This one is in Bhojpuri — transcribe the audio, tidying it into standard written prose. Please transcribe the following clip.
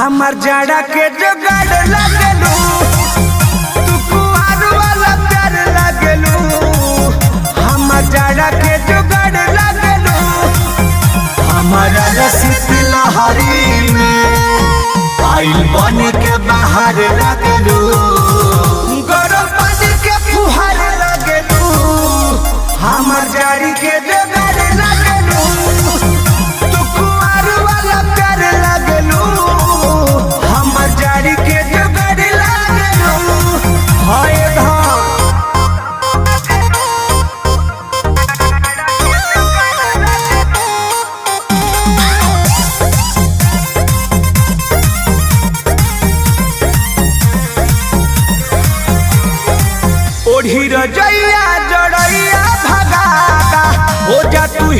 हमार जाड़ा के जुगाड़ लगलू, तू कुआर वाला प्यार लगलू। हमार जाड़ा के जुगाड़ लगलू, हमारा रसिक लहरी में आइल बन के बाहर लगलू। गरम पानी के फुहार लगलू, हमार जाड़ी के जुगाड़ लगलू। तू कुआर वाला प्यार लगलू, हमार जाड़ी के जुगाड़ लगलू। हाय धाम ओढ़ी रजैया जड़ैया भगाता, हो जा तू